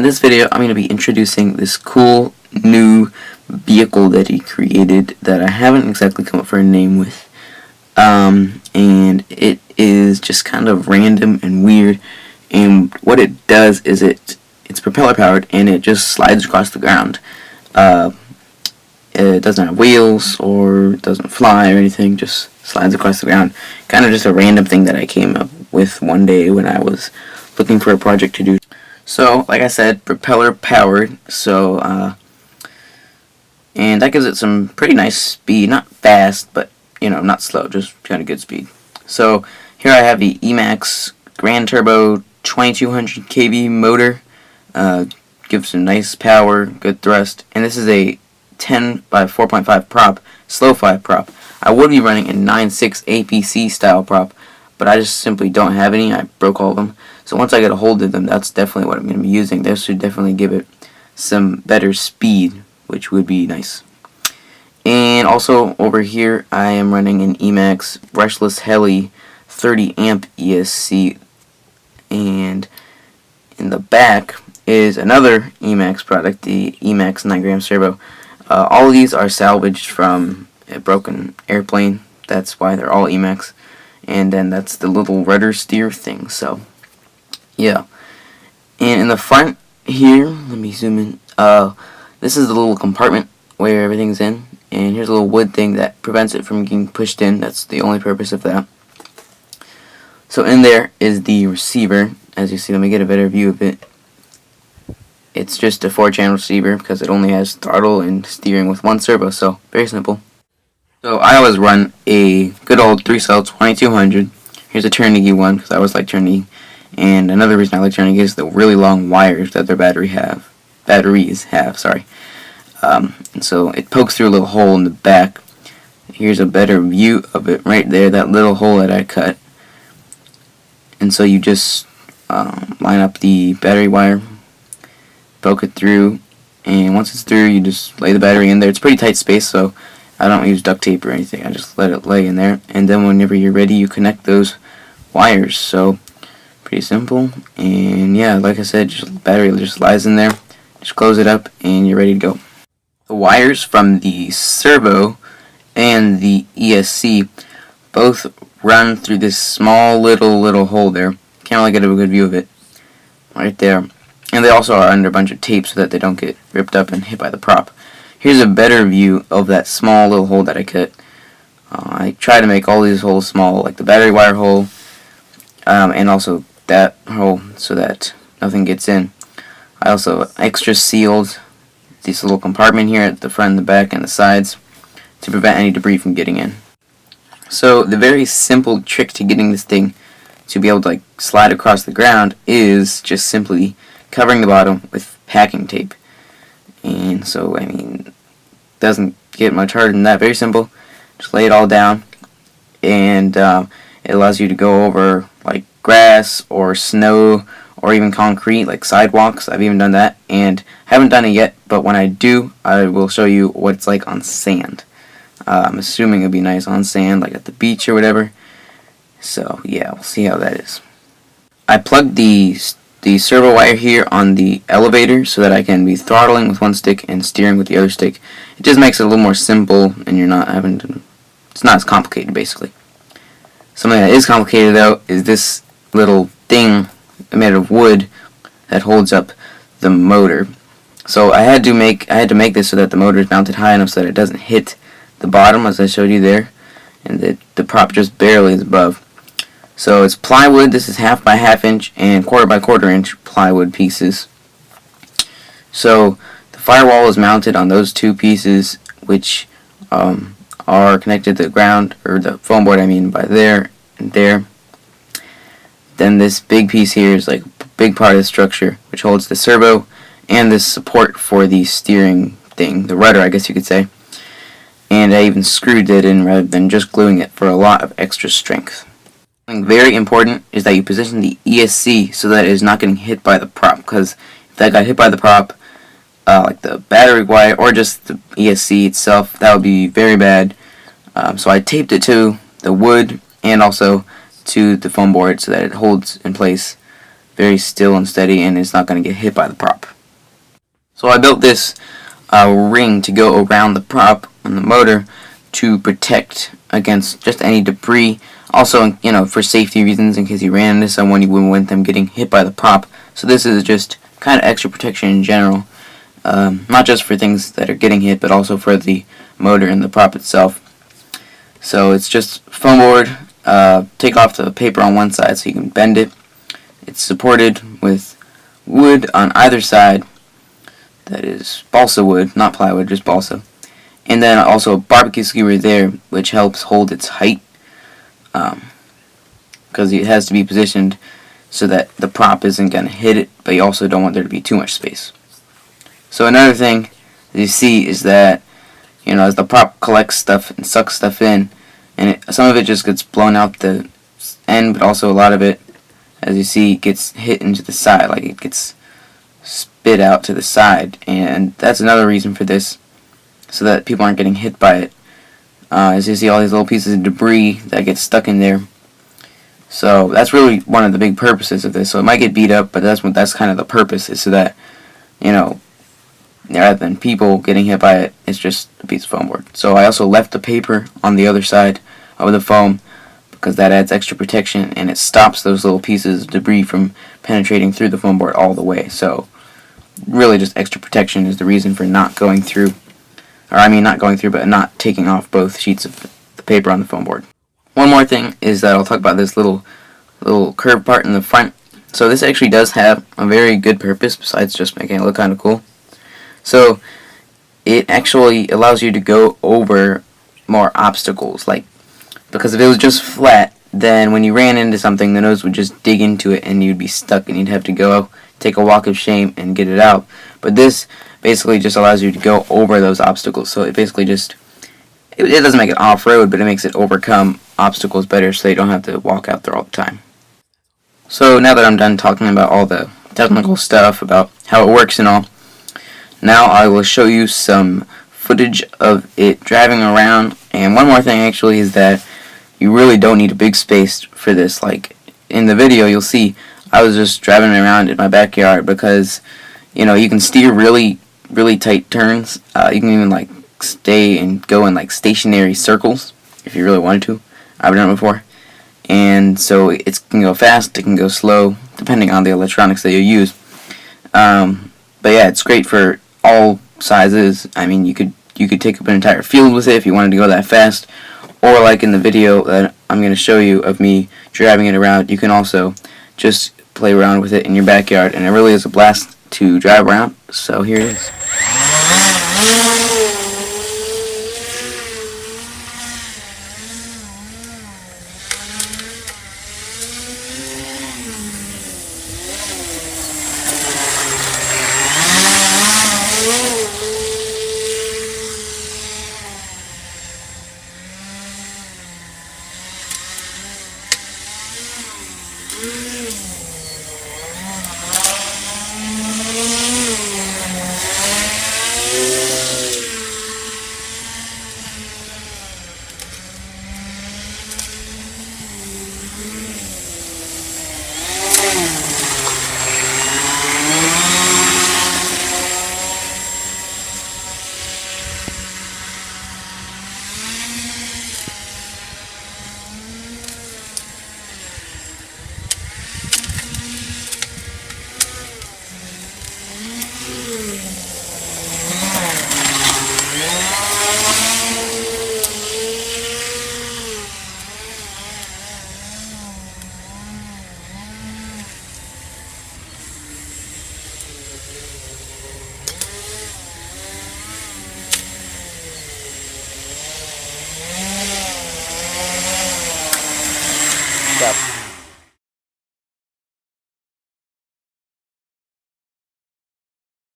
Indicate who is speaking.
Speaker 1: this video, I'm going to be introducing this cool new vehicle that he created that I haven't exactly come up for a name with. And it is just kind of random and weird. And what it does is it's propeller powered and it just slides across the ground. It doesn't have wheels or doesn't fly or anything, just slides across the ground. Kind of just a random thing that I came up with one day when I was looking for a project to do. So, like I said, propeller powered, so, and that gives it some pretty nice speed, not fast, but, you know, not slow, just kind of good speed. So, here I have the Emacs Grand Turbo 2200 kV motor, gives some nice power, good thrust, and this is a 10 by 4.5 prop, slow 5 prop. I would be running a 9.6 APC style prop, but I just simply don't have any. I broke all of them. So once I get a hold of them, that's definitely what I'm going to be using. This should definitely give it some better speed, which would be nice. And also over here, I am running an Emacs Brushless Heli 30 amp ESC. And in the back is another Emacs product, the Emacs 9 g servo. All of these are salvaged from a broken airplane. That's why they're all Emacs. And then that's the little rudder steer thing. So, yeah. And in the front here, let me zoom in. This is the little compartment where everything's in. And here's a little wood thing that prevents it from getting pushed in. That's the only purpose of that. So in there is the receiver. As you see, let me get a better view of it. It's just a 4-channel receiver because it only has throttle and steering with one servo. So, very simple. So I always run a good old 3-cell 2200. Here's a Carnegie one because I always like Carnegie. And another reason I like Carnegie is the really long wires that their batteries have. And so it pokes through a little hole in the back. Here's a better view of it right there, that little hole that I cut. And so you just line up the battery wire, poke it through, and once it's through, you just lay the battery in there. It's pretty tight space, so I don't use duct tape or anything. I just let it lay in there, and then whenever you're ready, you connect those wires. So, pretty simple. And yeah, like I said, the battery just lies in there. Just close it up, and you're ready to go. The wires from the servo and the ESC both run through this small little hole there. Can't really get a good view of it. Right there. And they also are under a bunch of tape so that they don't get ripped up and hit by the prop. Here's a better view of that small little hole that I cut. I try to make all these holes small, like the battery wire hole, and also that hole so that nothing gets in. I also extra sealed this little compartment here at the front, the back, and the sides to prevent any debris from getting in. So the very simple trick to getting this thing to be able to slide across the ground is just simply covering the bottom with packing tape. And so, I mean, doesn't get much harder than that. Very simple. Just lay it all down, and it allows you to go over like grass or snow or even concrete like sidewalks. I've even done that, and haven't done it yet, but when I do, I will show you what it's like on sand. I'm assuming it'll be nice on sand, like at the beach or whatever. So yeah, we'll see how that is. I plugged the servo wire here on the elevator so that I can be throttling with one stick and steering with the other stick. It just makes it a little more simple, and you're not having to, it's not as complicated basically. Something that is complicated though is this little thing made of wood that holds up the motor. So I had to make this so that the motor is mounted high enough so that it doesn't hit the bottom as I showed you there, and that the prop just barely is above. So it's plywood. This is 1/2 by 1/2 inch and 1/4 by 1/4 inch plywood pieces. So the firewall is mounted on those two pieces, which are connected to the ground, or the foam board I mean, by there and there. Then this big piece here is like a big part of the structure, which holds the servo and this support for the steering thing, the rudder I guess you could say. And I even screwed it in rather than just gluing it for a lot of extra strength. Something very important is that you position the ESC so that it is not getting hit by the prop, because if that got hit by the prop, like the battery wire or just the ESC itself, that would be very bad. So I taped it to the wood and also to the foam board so that it holds in place very still and steady and it's not going to get hit by the prop. So I built this ring to go around the prop and the motor to protect against just any debris. Also, you know, for safety reasons, in case you ran into someone, you wouldn't want them getting hit by the prop. So this is just kind of extra protection in general, not just for things that are getting hit, but also for the motor and the prop itself. So it's just foam board. Take off the paper on one side so you can bend it. It's supported with wood on either side. That is balsa wood, not plywood, just balsa. And then also a barbecue skewer there, which helps hold its height, because it has to be positioned so that the prop isn't going to hit it, but you also don't want there to be too much space. So another thing you see is that, you know, as the prop collects stuff and sucks stuff in, and some of it just gets blown out the end, but also a lot of it, as you see, gets hit into the side, like it gets spit out to the side, and that's another reason for this, so that people aren't getting hit by it. As you see, all these little pieces of debris that get stuck in there. So that's really one of the big purposes of this. So it might get beat up, but that's kind of the purpose, is so that, you know, rather than people getting hit by it, it's just a piece of foam board. So I also left the paper on the other side of the foam, because that adds extra protection and it stops those little pieces of debris from penetrating through the foam board all the way. So really just extra protection is the reason for not going through, or I mean not going through, but not taking off both sheets of the paper on the foam board. One more thing is that I'll talk about this little curved part in the front. So this actually does have a very good purpose besides just making it look kind of cool. So it actually allows you to go over more obstacles, like, because if it was just flat, then when you ran into something, the nose would just dig into it and you'd be stuck and you'd have to go take a walk of shame and get it out. But this basically just allows you to go over those obstacles. So it basically just, it doesn't make it off-road, but it makes it overcome obstacles better so you don't have to walk out there all the time. So now that I'm done talking about all the technical stuff, about how it works and all, now I will show you some footage of it driving around. And one more thing actually is that you really don't need a big space for this. Like in the video you'll see I was just driving around in my backyard because, you know, you can steer really tight turns. You can even like stay and go in like stationary circles if you really wanted to. I've done it before. And so it can go fast, it can go slow, depending on the electronics that you use. But yeah, it's great for all sizes. I mean, you could take up an entire field with it if you wanted to go that fast. Or like in the video that I'm going to show you of me driving it around, you can also just play around with it in your backyard, and it really is a blast to drive around. So here it is.